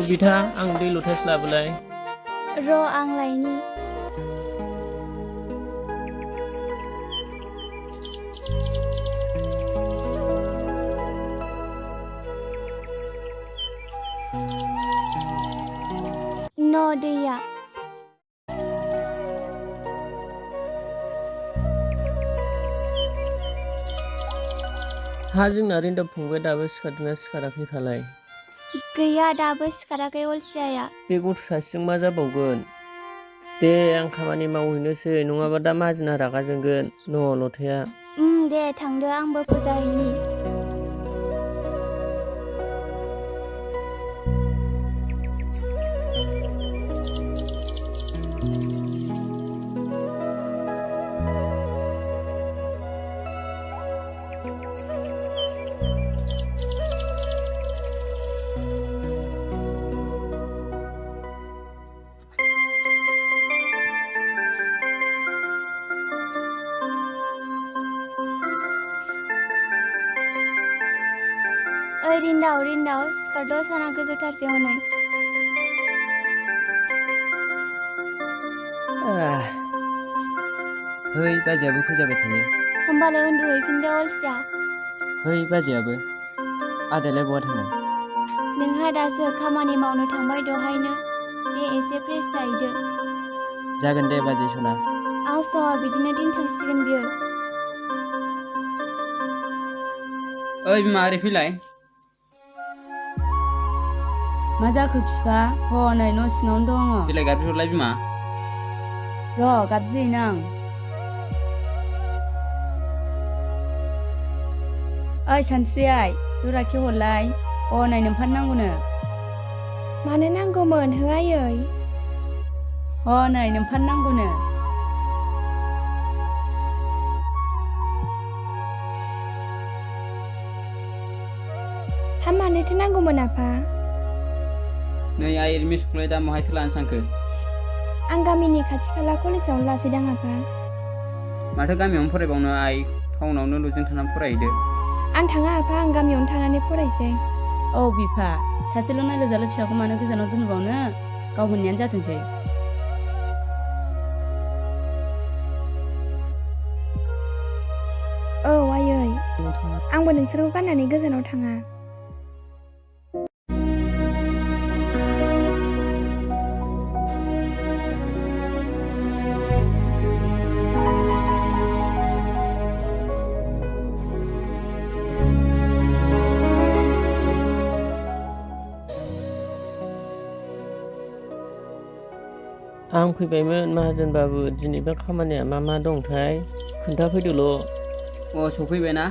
बिथा आं दै लथासे लाबोलाय र' आं लायनि न' दैया हा जोंना रिन्दाव फंबाय दाबो सिखारदोंना सिखाराखै फालाय गैया दाबो सिखाराखै अलसियाया बे गथ' सासेजों मा जाबावगोन दे आं खामानि मावहैनोसै नङाबा दा माहाजोना रागा जोंगोन न' लथाया दे थांदो आंबो फुजा हैनि ओइ रिन्दाव सिखारद' साना गोजौथारसै हनै है बाजैयाबो फोजाबाय थायो होमबालाय उन्दुहैफिनदो अलसिया है बाजैयाबो आदायालाय बहा थांदों नोंहा दासो खामानि मावनो थांबाय दहायनो दे एसे फ्रेस जाहैदो जागोन दे बाजै सना आवसावा बिदिनो दिन थांसिगोन बियो ओइ बिमा ओरै फैलाय मा जाखो बिफा हनै न' सिङावनो दङ बिलाइ गाबज्रिहरलाय बिमा र' गाबज्रिहैनो आं ओइ सानस्रि आइ दरा खेवहरलाय हनै नोमफानो नांगौनो मानो नांगौमोन हो आयै हनै नोमफानो नांगौनो हा मानोथो नांगौमोन आफा नै आइ एडमिसनखौलाय दा महायथो लानो सानखो आं गामिनि खाथि खाला कलेजावनो लासैदां आफा माथो गामियावनो फरायबावनो आइ टाउनावनो लजिं थानानै फरायहैदो आं थाङा आफा आं गामियावनो थानानै फरायसै औ बिफा सासेल' नायल' जाल' फिसाखौ मानो गोजानाव दोनबावनो गाव होननायानो जाथोंसै औ आयै आंबो नोंसोरखौ गाननानै गोजानाव थाङा आं फैबायमोन माहाजोनबाबो दिनैबा खामानिया मा दंथाय खोन्थाफैदोल' सफैबायना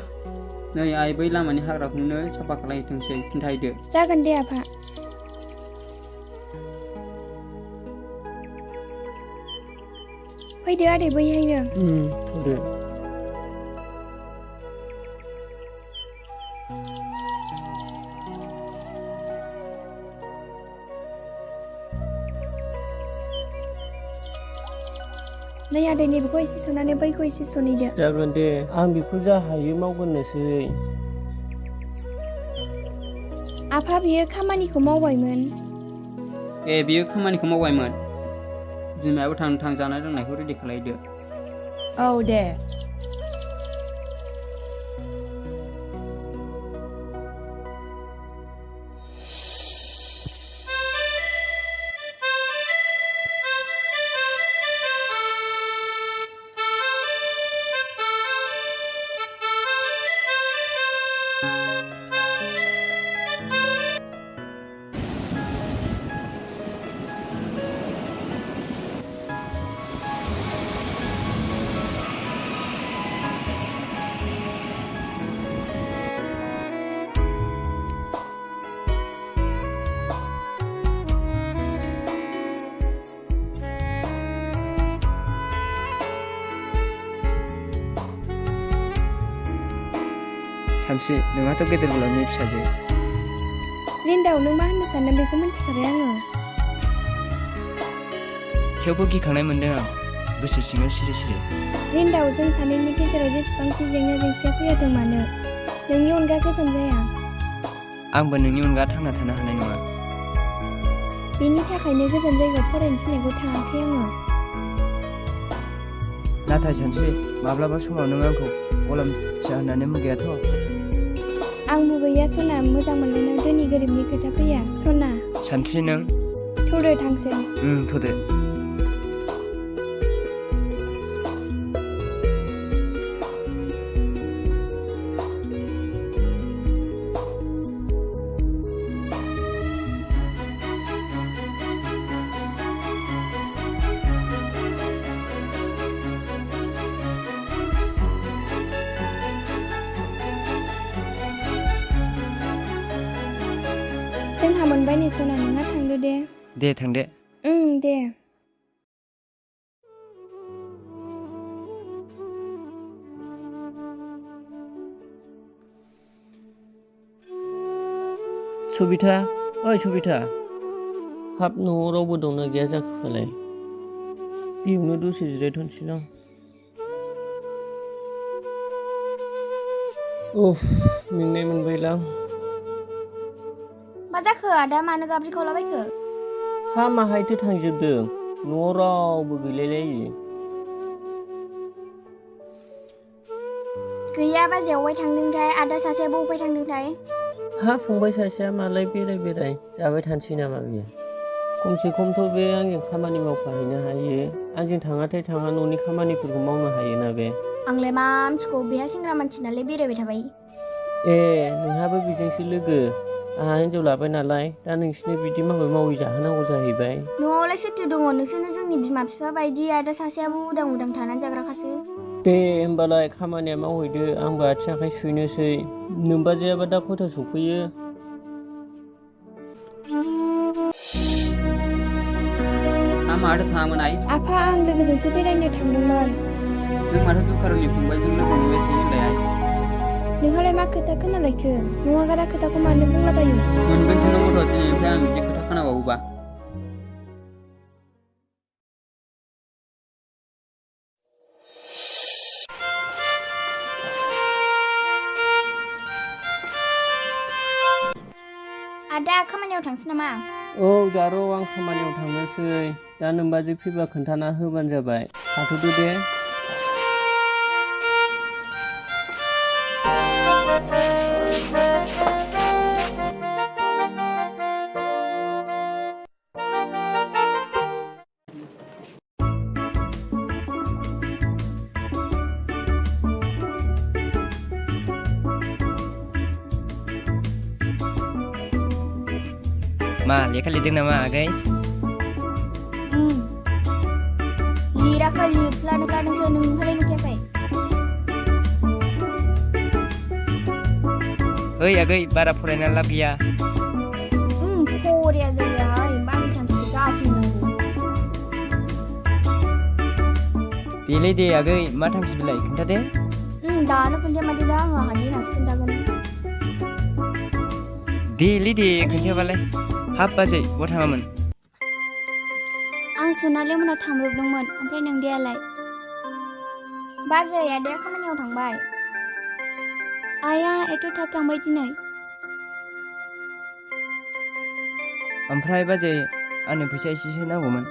नै आइ बै लामानि हाग्राखौनो साफा खालामहैथोंसै खिन्थाहैदो जागोन दे आफा फैदो आदै बैहायनो फैदो नै आदै नैबेखौ एसे सनानै बैखौ एसे सनैदो जागोन दे आं बेखौ जा हायो मावगोननोसै आफा बियो खामानिखौ मावबायमोन बियो खामानिखौ मावबायमोन बिमायाबो थां जानाय लोंनायखौ रेडि खालायदो औ दे सानस्रि नोंहाथ' गेदेर गोलावनि फिसाजो रिन्दाव नों मा होननो सानदों बेखौ मिन्थिखाबाय आङो थेवबो गिखांनाय मोनदों आं गोसो सिङाव सिरि सिरि रिन्दाव जों सानैनि गेजेराव जेसेबांखि जेंना जेंसिया फैयाथों मानो नोंनि अनगा गोजोन जाया आंबो नोंनि अनगा थांना थानो हानाय नङा बेनि थाखायनो गोजान जायगायाव फरायनो थिननायखौ थाङाखै आङो। नाथाय सानस्रि माब्लाबा समाव नों आंखौ गलाम फिसा होननानै मुगैयाथ'। आं मुगैया सना, मोजां मोनलायनायाव धोनि गोरिबनि खोथा फैया सना। सानस्रि नों थौदो थांसै। थ'दो। जोंहा मोनबाय नै सना, नोंहा थांदो दे। दे थांदे। दे। सबिता, ओइ सबिता, हाब न'आव रावबो दंना गैया जाखो फालाय? बेयावनो दसे जिरायथ'नोसैलां। उफ, मेंनाय मोनबायलां। मा जाखो आदा, मानो गाबज्रि खावलाबायखो? हा माहायथो थांजोबदों, न'आव रावबो गैलायलायै। गैया, बाजैया अबाय थांदोंथाय, आदा सासेयाबो अबाय थांदोंथाय? हा फंबाय सासेया मालाय बेराय जाबाय थानोसै नामा बियो? खमसे खमथ' बे आंजों खामानि मावफाहैनो हायो। आंजों थाङाथाय थाङा न'नि खामानिफोरखौ मावनो हायोना बे। आंलाय मा मिथिगौ, बेहा सेंग्रा मानसि नालाय बेरायबाय थाबाय। ए, नोंहाबो बेजोंसो लोगो। आंहा हिनजाव लाबाय नालाय, दा नोंसिनो बिदि मावै जाहोनांगौ जाहैबाय। न'आवलाय सोरथो दङ, नोंसोरनो जोंनि बिमा बिफा बायदि, आदा सासेयाबो उदां थानानै जाग्राखासो। दे होमबालाय खामानिया मावहैदो, आंबो आथिं आखाइ सुहैनोसै। नोमबाजैयाबा दा खयथायाव सफैयो? माथो थाङामोन आइ? आफा, आं लोगोजोंसो बेरायनो थांदोंमोन। नों माथो दुखारनि फंबायजों लोगो मोनबाय थायो होनलाय आइ? नोंहालाय मा खोथा खोनालायखो? नङा गारा खोथाखौ मानो बुंलाबायो? मोनगोनसो नों गथ', दिनैनिफ्राय आं बिदि खोथा खोनाबावोबा। आदा, खामानियाव थांसै नामा? औ जारौ, आं खामानियाव थांनोसै। दा नोमबाजै फैबा खोन्थाना होबानो जाबाय। थाथ'दो दे। मा लेखा लिरदों नामा आगै? लिराखै, लिरफ्लादोंसो, नोंहालाय नुखायाखै? ओइ आगै, बारा फरायना लाब गैया। फराया जायोहाय, आंनि थांखिखौ जाफुंनांगौ। देलै दे आगै, मा थांखि बिलाय खोन्थादे। दानो खोन्थाया माथो, दा आङो हानि होनासो खोन्थागोन। देलै दे खोन्थायाबालाय। हाब बाजै, बहा थाङामोन? आं सनालि मोनाव थांब्रबदोंमोन, ओमफ्राय नोंदायालाय? बाजै, आदाया खामानियाव थांबाय। आइया एथ' थाब थांबाय दिनै? ओमफ्राय बाजै, आंनो फैसा एसेसो नांगौमोन।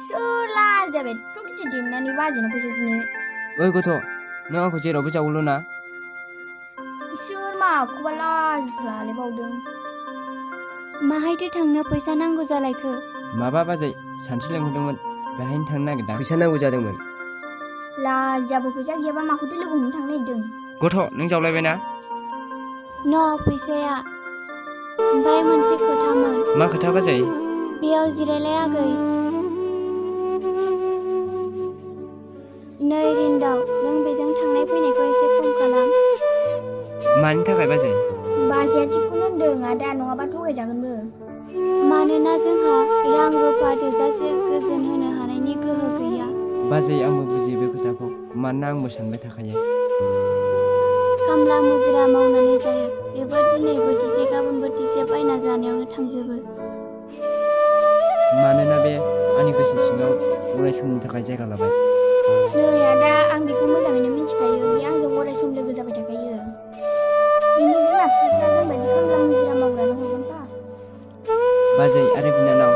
सोर लाजिया बे एथ' गिदिर देमनानै बाजैनाव फैसा बिनो? ओइ गथ', नों आंखौ जेरावबो जावोल' ना? सोर माखौबा लाजिफ्लालाय बावदों। माहायथो थांनो फैसा नांगौ जालायखो? माबा बाजै, सानस्रि लेंहरदोंमोन, बेहायनो थांनो नागिरदां। फैसा नांगौ जादोंमोन। लाजियाबो, फैसा गैयाबा माखौथो लोगो हमनो थांनो नागिरदों? गथ', नों जावलायबाय ना? फैसाया। ओमफ्राय मोनसे खोथामोन। मा खोथा बाजै? बेयाव जिरायलाय आगै। नै रिन्दाव, नों बेजों थांनाय फैनायखौ एसे खम खालाम। मानि थाखाय बाजै? बाजैया थिगखौनो होनदों आदा, नङाबा थगायजागोनबो। मानोना जोंहा रां रुफा थोजासे गोजोन होनो हानायनि गोहो गैया। बाजै, आंबो बुजियो बे खोथाखौ, मानोना आंबो सानबाय थाखायो। खामला मुजिरा मावनानै जायो, बेबो दिनै बोथिसे गाबोन बोथिसे बायना जानायावनो थांजोबो। मानोना बे आंनि गोसो सिङाव अराय समनि थाखाय जायगा लाबाय। नै आदा, आं बेखौ मोजाङैनो मिथिखायो, बे आंजों अराय सम लोगो जाबाय थाखायो। बिनि बिमा बिफाफ्रा जोंबायदि खामला मुजिरा मावग्रानो हरगोनफा? बाजै आरो बिनानाव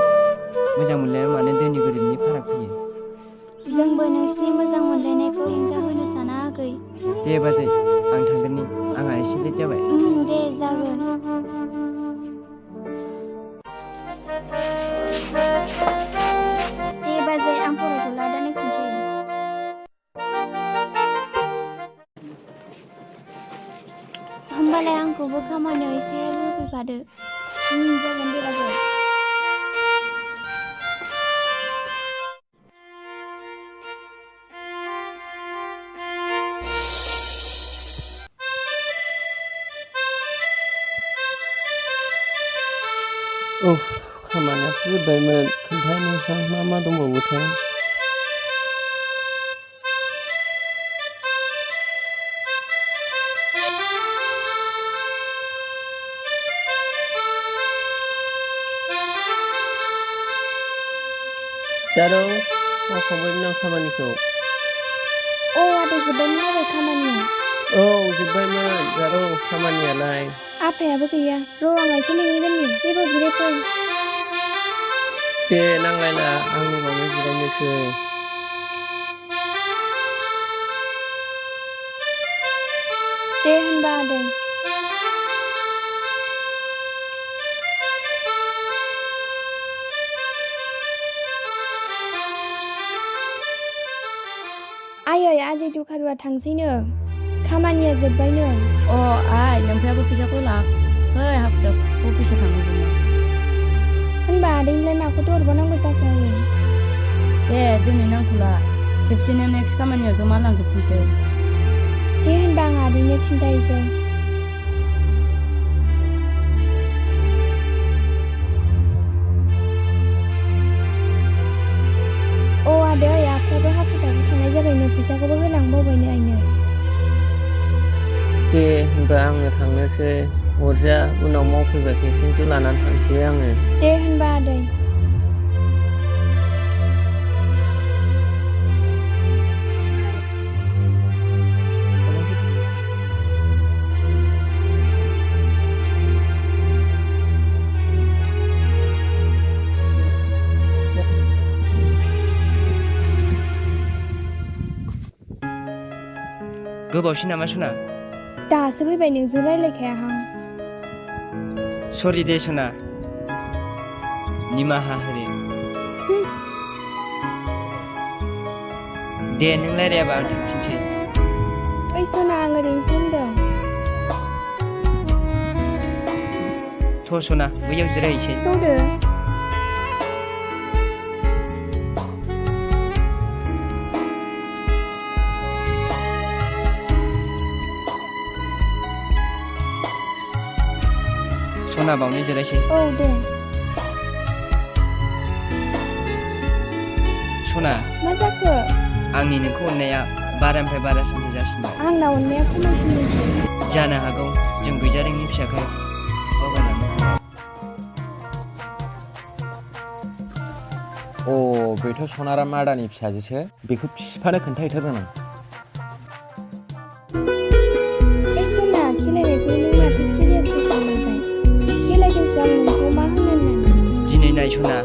मोजां मोनलायनायाव मानो धोनि गोरिबनि फाराग फैयो? जोंबो नोंसिनि मोजां मोनलायनायखौ हेंथा होनो साना आगै। दे बाजै आं थांगोननि आंहा एसे लेट जाबाय। दे जागोन। दे बाजै आं फरायथ'ला दा नायफिनसै। होमबालाय आंखौबो खामानियाव एसे हेल्प होफैफादो। जागोन दे बाजै। खामानियाथ' जोब्बायमोन। खोन्थानोसै मा दंबावोथाय। जारौ मावखांबायमोन आं खामानिखौ। आदै जोब्बायमोन आरो खामानिया? औ जोब्बायमोन जारौ खामानियालाय। आफायाबो गैया। र' आं लायखौ लिंहैगोननि। नैबाव जिरायफै। दे नांलायला आं नैबावनो जिरायनोसै। दे होनबा आदै। आयै आदै दखारुवा थांसैनो। खामानिया जोब्बायनो। आइ नोमफ्रायाबो फैसाखौ लाखै हाखुदाखु फैसा थांनो जोंनो। होनबा आदैनिलाय माखौथो हरबावनांगौ जाखो आयै? दे दिनै नांथ'ला खेबसेनो नेक्स्ट खामानियाव जमा लांजोबथोंसै। दे होनबा आं आदैनो खिन्थाहैसै। आदै आफायाबो हाखु दाखु थांनाय जाबायनो फैसाखौबो होलांबावबायनो आइनो। दे होनबा आङो थांनोसै। अरजा उनाव मावफैबा खेबसेनोसो लानानै थांसै आङो। दे होनबा आदै। गोबावसै नामा सना? दासो फैबाय नोंजों रायलायखायाहां। सरि दे सना निमाहा होदे। दे नों रायलायाबा आं थांफिनसै। ओइ सना आं ओरैनोसो होनदों। सना बैयाव जिरायहैसै। थौदो। सना बावनो जिरायसै। औ दे। सना मा जाखो? आंनि नोंखौ अननाया बारानिफ्राय बारासिन जासिनबाय। आंना अननाया खमायसिनदोंसो। जानो हागौ जों गैजारोङि फिसाखाय बावगारनानै। बेथ' सनारा मादानि फिसाजोसो। बेखौ बिफानो खोन्थाहैथारगोन आं। सना खेलायनायखौ नों माथो सिरियाससो खालामबाय? खेलायदोंसो आं नोंखौ मा होननानै। दिनै नाय सना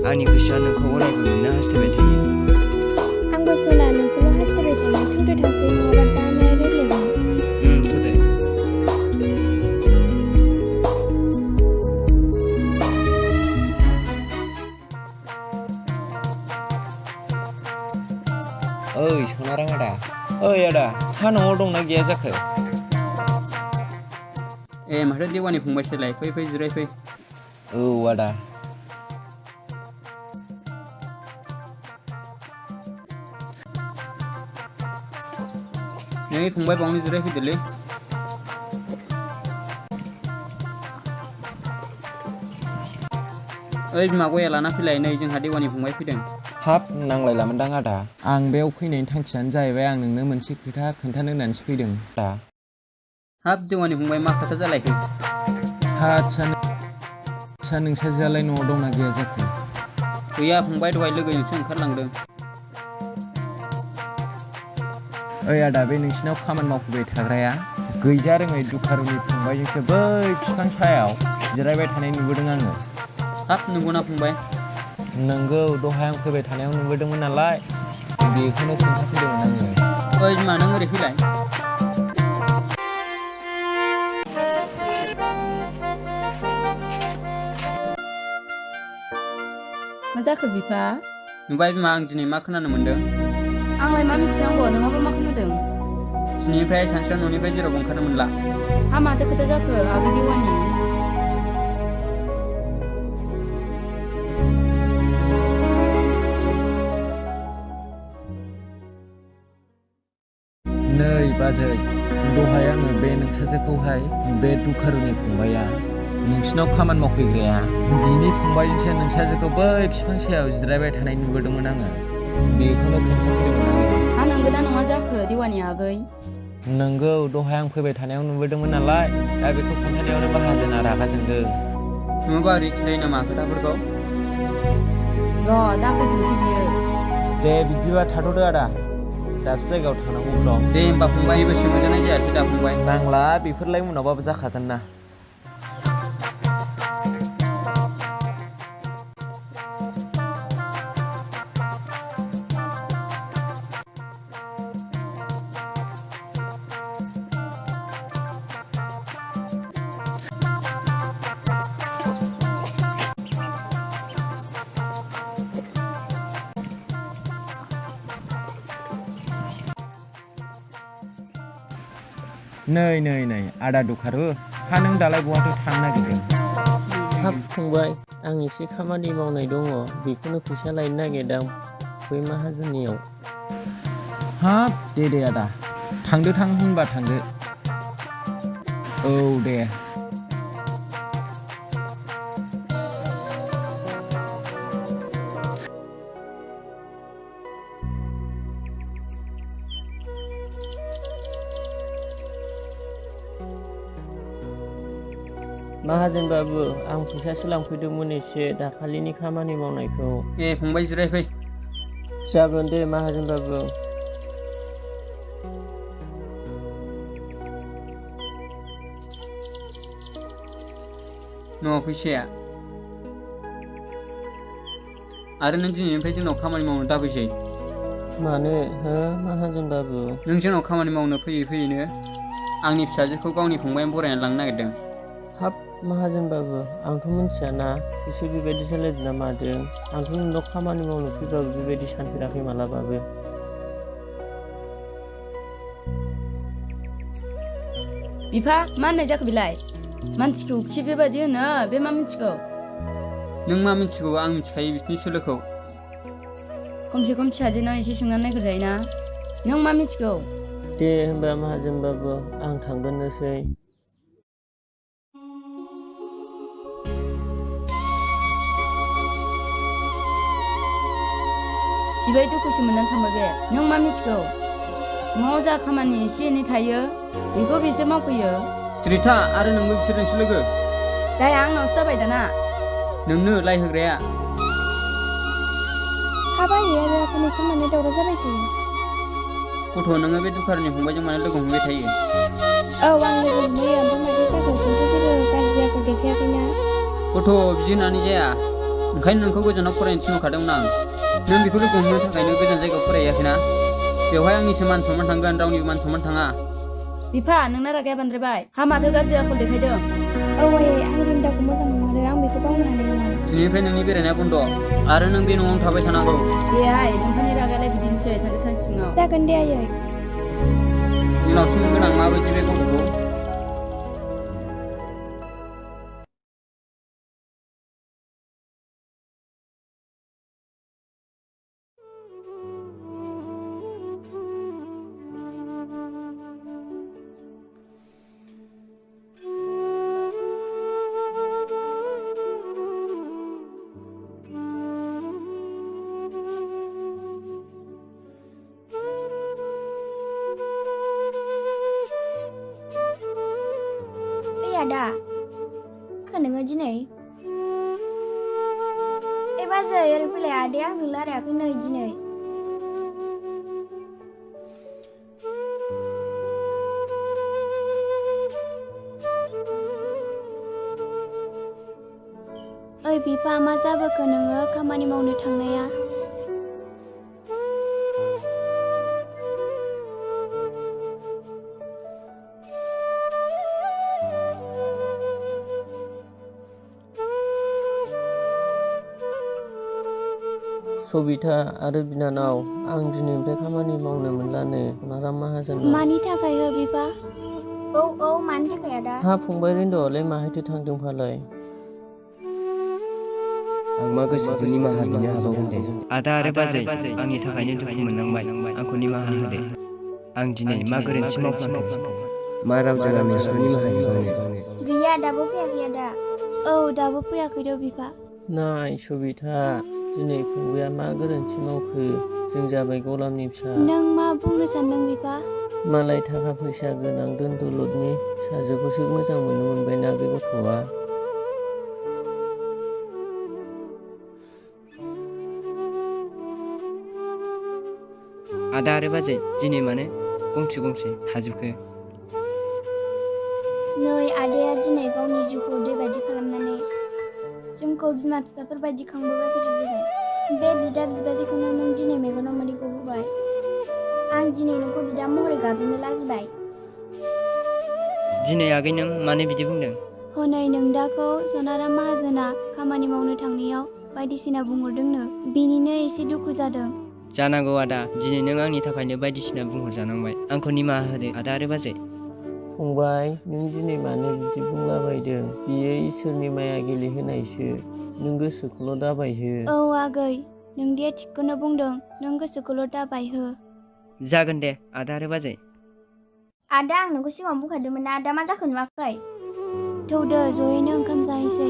आंनि गोसोआ नोंखौ अरायबो मोननो हास्थायबाय थायो। आंबो सना नोंखौल' हास्थायबाय थायो। थौदो थांसै नङाबा दानो रायलायगोन। थौदो। ओइ सनारा आदा। ओइ आदा हा न'आव दंना गैया जाखो? माथो देवानि फंबायसोलाय फै जिरायफै। औ आदा। नै फंबाय बावनो जिरायफैदोलै। ओइ बिमा गया लाना फैलाय नै जोंहा देवानि फंबाय फैदों। हाब नांलायलामोनदां आदा। आं बेयाव फैनायनि थांखियानो जाहैबाय आं नोंनो मोनसे खोथा खोन्थानो होननानैसो फैदों दा। हाब देवानि फंबाय मा खोथा जालायखो? आदसा नोंसाजोआलाय न'आव दंना गैया जाखो? गैया फंबाय दहाय लोगोजोंसो ओंखारलांदों। ओइ आदा बे नोंसिनाव खामानि मावफैबाय थाग्राया गैजा रोङै दुखारुनि फंबायजोंसो बै बिफां सायाव जिरायबाय थानाय नुबोदों आङो। हाब नंगौना फंबाय नोंगौ दहाय आं फैबाय थानायाव नुबोदोंमोन नालाय बेखौनो खोन्थाफैदोंमोन आङो ओइ बिमा नों ओरै फैलाय मा जाखो बिफा नुबाय बिमा आं दिनै मा खोनानो मोनदों आंलाय मा मिथिनांगौ नोंहाबो मा खोनादों दिनैनिफ्राय सानस्रिया न'निफ्राय जेरावबो ओंखारनो मोनला हा माथो खोथा जाखो आगै देवानि नै बाजै दहाय आङो बे नोंसाजोखौहाय बे दुखारुनि फंबाया नोंसिनाव खामानि मावफैग्राया बिनि फंबायजोंसो नोंसाजोखौ बै बिफां सायाव जिरायबाय थानाय नुबोदोंमोन आङो बेखौनो खोन्थाफैदोंमोन आङो हा नंगौना नङा जाखो देवानि आगै नोंगौ दहाय आं फैबाय थानायाव नुबोदोंमोन नालाय दा बेखौ खोन्थानायावनो माहाजोना रागा जोंदों नङाबा ओरै खिन्थायो नामा खोथाफोरखौ र' दा फैथोंसै बियो दे बिदिबा थाथ'दो आदा दाबसे जायगायाव थांनांगौ दं दे होमबा फंबाय जेबो सोंहरजानाय जायासै दा फंबाय नांला बेफोरलाय उनावबाबो जाखागोन ना नै आदा दुखारु हा नों दालाय बहाथो थांनो नागिरदों हाब फंबाय आं एसे खामानि मावनाय दङ बेखौनो फैसा लायनो नागिरदां बै माहाजोननियाव हाब दे आदा थांदो होनबा थांदो औ दे माहाजोन बाबु आं फैसासो लांफैदोंमोन एसे दाखालिनि खामानि मावनायखौ ए फंबाय जिरायफै जागोन दे माहाजोन बाबु न' फैसाया आरो नों दिनैनिफ्राय जोंनाव खामानि मावनो दाफैसै मानो हो माहाजोन बाबु नों जोंनाव खामानि मावनो फैयैनो आंनि फिसाजोखौ गावनि फंबायनि बरायना लांनो नागिरदों हाब माहाजोन बाबु आंथ' मिथियाना बिसोर बेबायदि जालायदों ना मादों आंथ' नोंनाव खामानि मावनो फैबाबो बेबायदि सानफेराखै मालाबाबो बिफा मा होननाय जाखो बेलाय मानसिखौ खि बेबायदि होनो बे मा मिथिगौ नों मा मिथिगौ आं मिथिखायो बिसिनि सोलोखौ खमसे खम फिसाजोनाव एसे सोंनानै नायग्रोजायोना नों मा मिथिगौ दे होनबा माहाजोन बाबु आं थांगोरनोसै सिबाय दुखुसो मोननानै थांबाय बे नों मा मिथिगौ न'आव जा खामानि एसे एनै थायो बेखौ बिसोर मावफैयो रिथा आरो नोंबो बिसोरजोंसो लोगो दाया आंनावसो जाबाय दाना नोंनो लाय होग्राया हाबायो आरो आफानिसो माने दावराव जाबाय थायो गथ' नोङो बे दुखारनि फंबायजों मानो लोगो हमबाय थायो औ आं लोगो हमहैयो ओमफ्राय माथो जागोन जोंथ' जेबो गाज्रि आखल देखायाखैना गथ' बिदि होननानै जाया ओंखायनो नोंखौ गोजानाव फरायनो थिनहरखादोंमोन आं नों बेखौ लोगो हमनो थाखायनो गोजान जायगायाव फरायाखैना बेवहाय आंनिसो मान सनमान थांगोन रावनिबो मान सनमान थाङा बिफा नोंना रागाया बांद्रायबाय हा माथो गाज्रि आखल देखायदों औ आयै आं रिन्दाखौ मोजां मोनमारो आं बेखौ बावनो हानाय नङा दिनैनिफ्राय नोंनि बेरायनाया बन्द' आरो नों बे न'आवनो थाबाय थानांगौ दे आइ नोंथांनि रागायालाय बिदिनोसै थां सिङाव जागोन दे आयै उनावसो मोनगोन आं माबायदि बे गथ'खौ आदा नोङो दिनै ए बाजै ओरै फैलाय आदाया आंजों रायलायाखै नै दिनै ओइ बिफा मा जाबोखो नोङो खामानि मावनो थांनाया? सबिता आरो बिनानाव, आं दिनैनिफ्राय खामानि मावनो मोनलानो सनाराम माहाजोन। मानि थाखाय हो बिफा? औ मानि थाखाय आदा? हा फंबाय रिन्दआलाय माहायथो थांदों फालाय? आं मा गोसोजों निमाहा बिनो हाबावगोन दे। आदा आरो बाजै आंनि थाखायनो दुखु मोननांबाय, आंखौ निमाहा होदे। आं दिनै मा गोरोन्थि मावफ्लांखो? मा रावजों आं नोंसिनाव निमाहा बिबावनो? गैया, दाबो फैयाखै आदा। औ, दाबो फैयाखै र' बिफा। नाय सबिता, दिनै फंबाया मा गोरोन्थि मावखो? जों जाबाय गलामनि फिसा। नों मा बुंनो सानदों बिफा? मालाय थाखा फैसा गोनां दोन दौलतनि फिसाजोखौसो मोजां मोननो मोनबायना बे गथ'आ। आदा आरो बाजै दिनै मानो गंसे थाजोबखो? नै आदाया दिनै गावनि जिउखौ दैबायदि खालामनानै जोंखौ बिमा बिफाफोर बायदि खांबोबाय फेदेरबोबाय। बे बिदा बिबाजैखौनो नों दिनै मेगनाव मोदैखौ होबाय। आं दिनै नोंखौ बिदा महरै गाबज्रिनो लाजिबाय। दिनै आगै नों मानो बिदि बुंदों? हनै नोंदाखौ सनाराम माहाजोना खामानि मावनो थांनायाव बायदिसिना बुंहरदोंनो, बेनिनो एसे दुखु जादों। जानांगौ आदा, दिनै नों आंनि थाखायनो बायदिसिना बुंहरजानांबाय। आंखौ निमाहा होदो आदा आरो बाजै। फंबाय, नों दिनै मानो बिदि बुंलाबायदों? बियो इसोरनि माया गेलेहोनायसो, नों गोसोखौल' दाबायहो। औ आगै, नोंदिया थिगखौनो बुंदों, नों गोसोखौल' दाबायहो। जागोन दे आदा आरो बाजै। आदा, आं नोंखौ सिगाङाव बुंखादोंमोन ना, आदा मा जाखो नुवाखै? थौदो जयैनो ओंखाम जाहैसै।